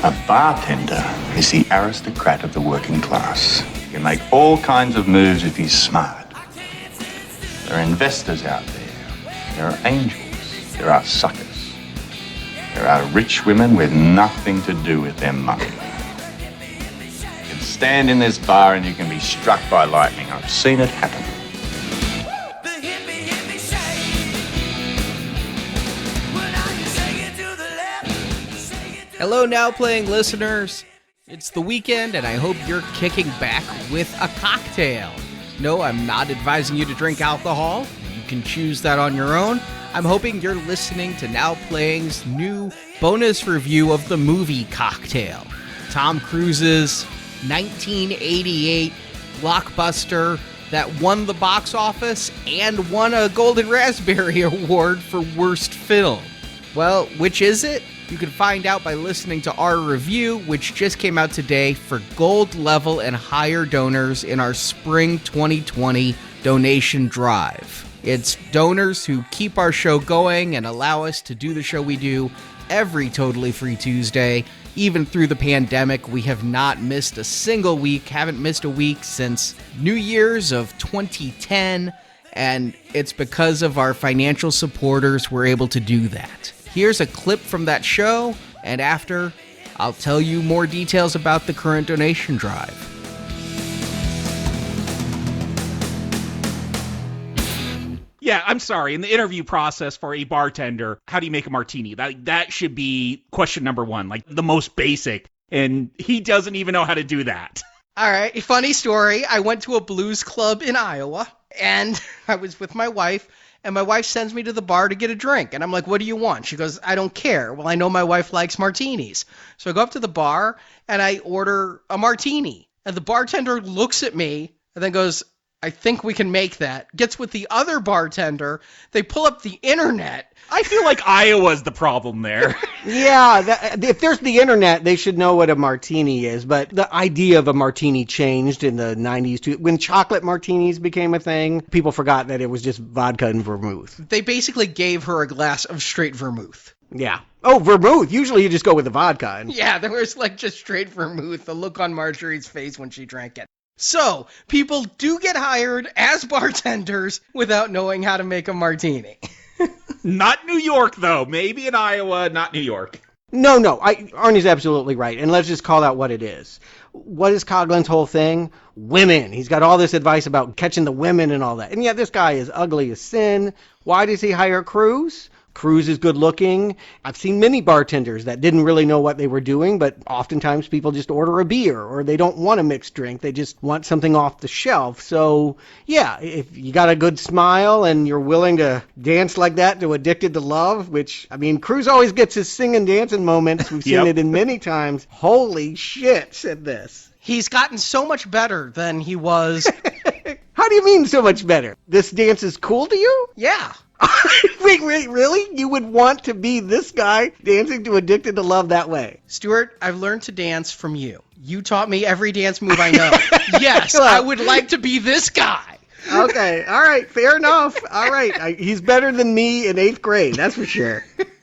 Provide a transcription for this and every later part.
A bartender is the aristocrat of the working class. He can make all kinds of moves if he's smart. There are investors out there. There are angels. There are suckers. There are rich women with nothing to do with their money. You can stand in this bar and you can be struck by lightning. I've seen it happen. Hello, Now Playing listeners. It's the weekend, and I hope you're kicking back with a cocktail. No, I'm not advising you to drink alcohol. You can choose that on your own. I'm hoping you're listening to Now Playing's new bonus review of the movie Cocktail. Tom Cruise's 1988 blockbuster that won the box office and won a Golden Raspberry Award for Worst Film. Well, which is it? You can find out by listening to our review, which just came out today for gold level and higher donors in our spring 2020 donation drive. It's donors who keep our show going and allow us to do the show we do every totally free Tuesday. Even through the pandemic, we have not missed a single week, haven't missed a week since New Year's of 2010, and it's because of our financial supporters we're able to do that. Here's a clip from that show, and after, I'll tell you more details about the current donation drive. Yeah, I'm sorry. In the interview process for a bartender, how do you make a martini? That should be question number one, like the most basic. And he doesn't even know how to do that. All right, funny story. I went to a blues club in Iowa, and I was with my wife. And my wife sends me to the bar to get a drink. And I'm like, what do you want? She goes, I don't care. Well, I know my wife likes martinis. So I go up to the bar and I order a martini. And the bartender looks at me and then goes, I think we can make that. Gets with the other bartender. They pull up the internet. I feel like Iowa's the problem there. Yeah, if there's the internet, they should know what a martini is. But the idea of a martini changed in the 90s too. When chocolate martinis became a thing, people forgot that it was just vodka and vermouth. They basically gave her a glass of straight vermouth. Yeah. Oh, vermouth. Usually you just go with the vodka. Yeah, there was like just straight vermouth. The look on Marjorie's face when she drank it. So, people do get hired as bartenders without knowing how to make a martini. Not New York, though. Maybe in Iowa, not New York. No. Arnie's absolutely right. And let's just call out what it is. What is Coughlin's whole thing? Women. He's got all this advice about catching the women and all that. And yet this guy is ugly as sin. Why does he hire Cruz? Cruz is good looking. I've seen many bartenders that didn't really know what they were doing, but oftentimes people just order a beer or they don't want a mixed drink. They just want something off the shelf. So, yeah, if you got a good smile and you're willing to dance like that to Addicted to Love, which, I mean, Cruz always gets his singing, dancing moments. We've seen it in many times. Holy shit, said this. He's gotten so much better than he was. How do you mean so much better? This dance is cool to you? Yeah. Wait, really? You would want to be this guy dancing to Addicted to Love that way? Stuart, I've learned to dance from you. You taught me every dance move I know. Yes, I would like to be this guy. Okay, all right, fair enough. All right, he's better than me in 8th grade, that's for sure.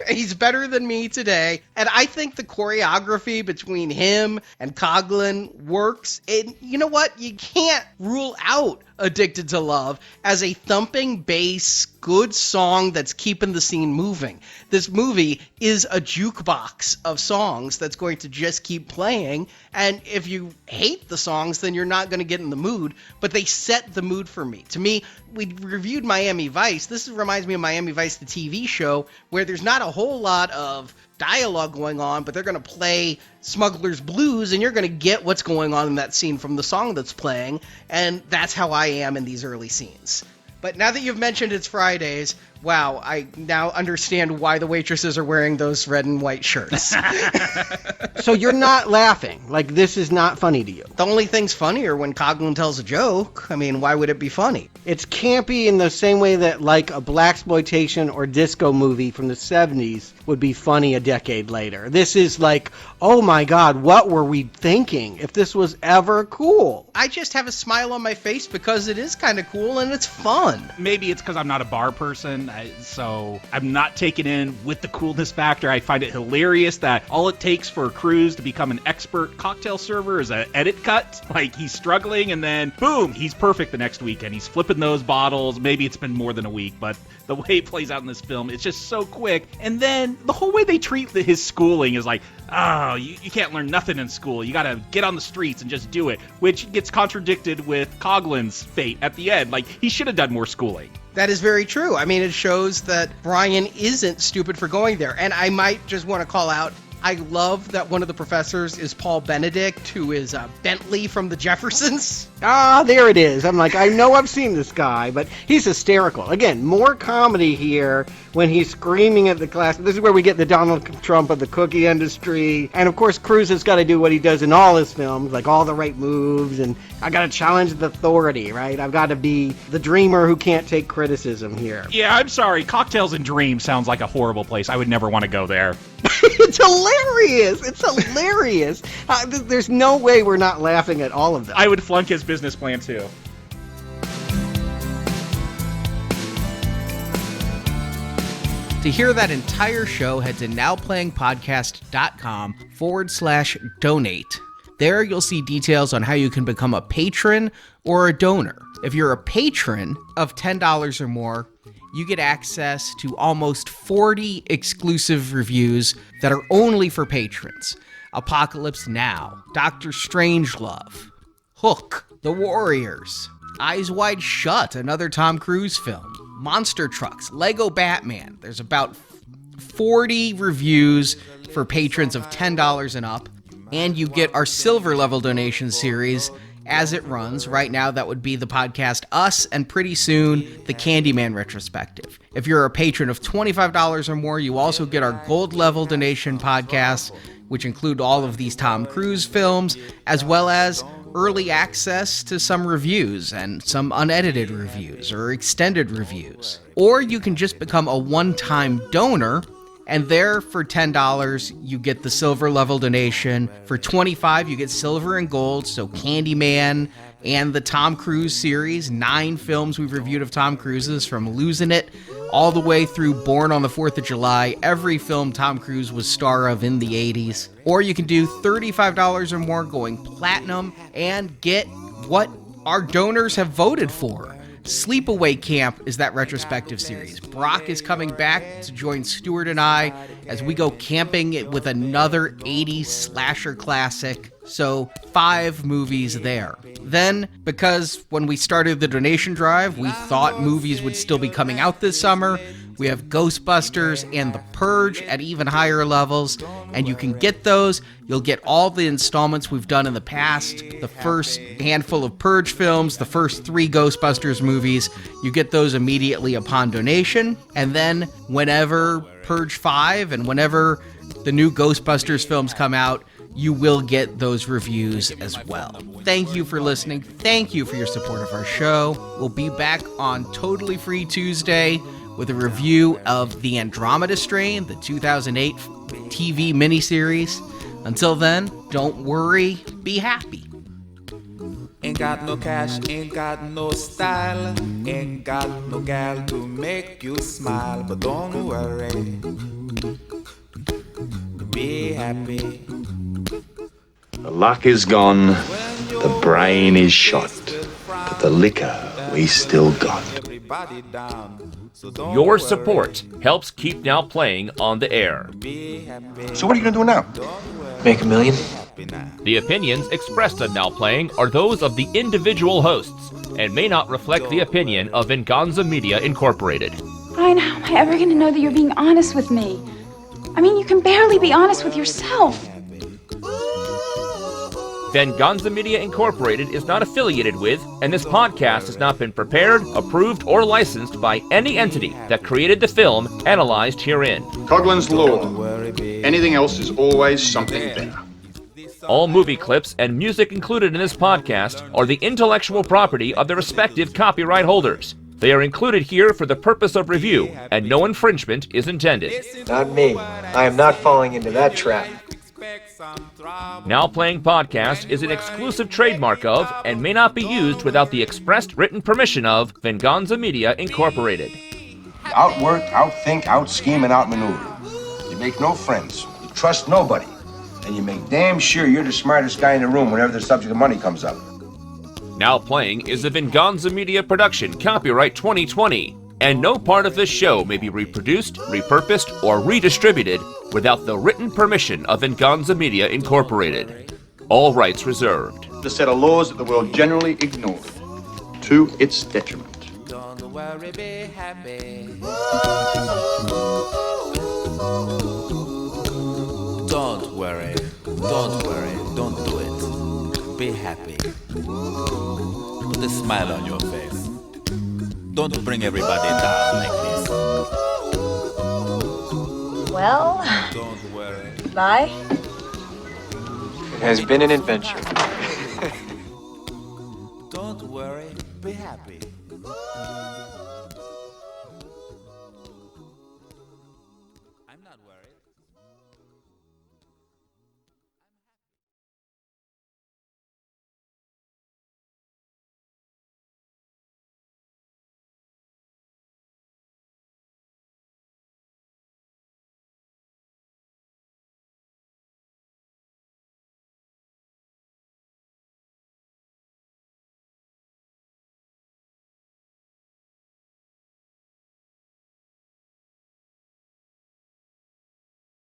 He's better than me today. And I think the choreography between him and Coughlin works. And you know what? You can't rule out Addicted to Love as a thumping bass, good song that's keeping the scene moving. This movie is a jukebox of songs that's going to just keep playing. And if you hate the songs, then you're not going to get in the mood. But they set the mood for me. To me, we reviewed Miami Vice. This reminds me of Miami Vice, the TV show, where there's not a whole lot of dialogue going on, but they're going to play Smuggler's Blues, and you're going to get what's going on in that scene from the song that's playing, and that's how I am in these early scenes. But now that you've mentioned it's Fridays, wow, I now understand why the waitresses are wearing those red and white shirts. So you're not laughing? Like, this is not funny to you? The only thing's funnier when Coughlin tells a joke. I mean, why would it be funny? It's campy in the same way that, like, a blaxploitation or disco movie from the 70s would be funny a decade later. This is like, oh my God, what were we thinking if this was ever cool? I just have a smile on my face because it is kind of cool and it's fun. Maybe it's because I'm not a bar person. So I'm not taken in with the coolness factor. I find it hilarious that all it takes for Cruise to become an expert cocktail server is an edit cut. Like, he's struggling, and then boom, he's perfect the next weekend. He's flipping those bottles. Maybe it's been more than a week, but the way it plays out in this film, it's just so quick. And then the whole way they treat his schooling is like, oh, you can't learn nothing in school. You gotta get on the streets and just do it, which gets contradicted with Coughlin's fate at the end. Like, he should have done more schooling. That is very true. I mean, it shows that Bryan isn't stupid for going there. And I might just want to call out, I love that one of the professors is Paul Benedict, who is Bentley from the Jeffersons. Ah, there it is. I'm like, I know I've seen this guy, but he's hysterical. Again, more comedy here when he's screaming at the class. This is where we get the Donald Trump of the cookie industry. And, of course, Cruise has got to do what he does in all his films, like all the right moves, and I got to challenge the authority, right? I've got to be the dreamer who can't take criticism here. Yeah, I'm sorry. Cocktails and Dreams sounds like a horrible place. I would never want to go there. It's hilarious. It's hilarious. There's no way we're not laughing at all of them. I would flunk his business plan, too. To hear that entire show, head to nowplayingpodcast.com/donate. There you'll see details on how you can become a patron or a donor. If you're a patron of $10 or more, you get access to almost 40 exclusive reviews that are only for patrons. Apocalypse Now, Doctor Strangelove, Hook, The Warriors, Eyes Wide Shut, another Tom Cruise film, Monster Trucks, Lego Batman. There's about 40 reviews for patrons of $10 and up, and you get our silver level donation series as it runs. Right now, that would be the podcast Us, and pretty soon, the Candyman Retrospective. If you're a patron of $25 or more, you also get our gold level donation podcasts, which include all of these Tom Cruise films, as well as early access to some reviews and some unedited reviews or extended reviews. Or you can just become a one-time donor, and there for $10, you get the silver level donation. For $25, you get silver and gold, so Candyman and the Tom Cruise series, 9 films we've reviewed of Tom Cruise's, from Losing It all the way through Born on the 4th of July, every film Tom Cruise was star of in the 80s. Or you can do $35 or more, going platinum, and get what our donors have voted for. Sleepaway Camp is that retrospective series. Brock is coming back to join Stuart and I as we go camping with another 80s slasher classic. So 5 movies there. Then, because when we started the donation drive, we thought movies would still be coming out this summer, we have Ghostbusters and The Purge at even higher levels, and you can get those. You'll get all the installments we've done in the past, the first handful of Purge films, the first 3 Ghostbusters movies. You get those immediately upon donation, and then whenever Purge 5 and whenever the new Ghostbusters films come out, you will get those reviews as well. Thank you for listening. Thank you for your support of our show. We'll be back on Totally Free Tuesday with a review of The Andromeda Strain, the 2008 TV miniseries. Until then, don't worry, be happy. Ain't got no cash, ain't got no style, ain't got no gal to make you smile, but don't worry, be happy. The luck is gone, the brain is shot, but the liquor we still got. Your support helps keep Now Playing on the air. So what are you going to do now? Make $1 million? The opinions expressed on Now Playing are those of the individual hosts and may not reflect the opinion of Venganza Media Incorporated. Bryan, how am I ever going to know that you're being honest with me? I mean, you can barely be honest with yourself. Venganza Media Incorporated is not affiliated with, and this podcast has not been prepared, approved, or licensed by any entity that created the film analyzed herein. Coughlin's Law. Anything else is always something better. All movie clips and music included in this podcast are the intellectual property of the respective copyright holders. They are included here for the purpose of review, and no infringement is intended. Not me. I am not falling into that trap. Now Playing Podcast is an exclusive trademark of and may not be used without the expressed written permission of Venganza Media Incorporated. Outwork, outthink, outscheme, and outmaneuver. You make no friends. You trust nobody. And you make damn sure you're the smartest guy in the room whenever the subject of money comes up. Now playing is a Venganza Media production, copyright 2020, and no part of this show may be reproduced, repurposed, or redistributed without the written permission of Venganza Media Incorporated. All rights reserved. The set of laws that the world generally ignored, to its detriment. Don't worry, be happy. Don't worry, don't do it. Be happy. Put a smile on your face. Don't bring everybody down like this. Well, Don't worry. bye. It has been an adventure.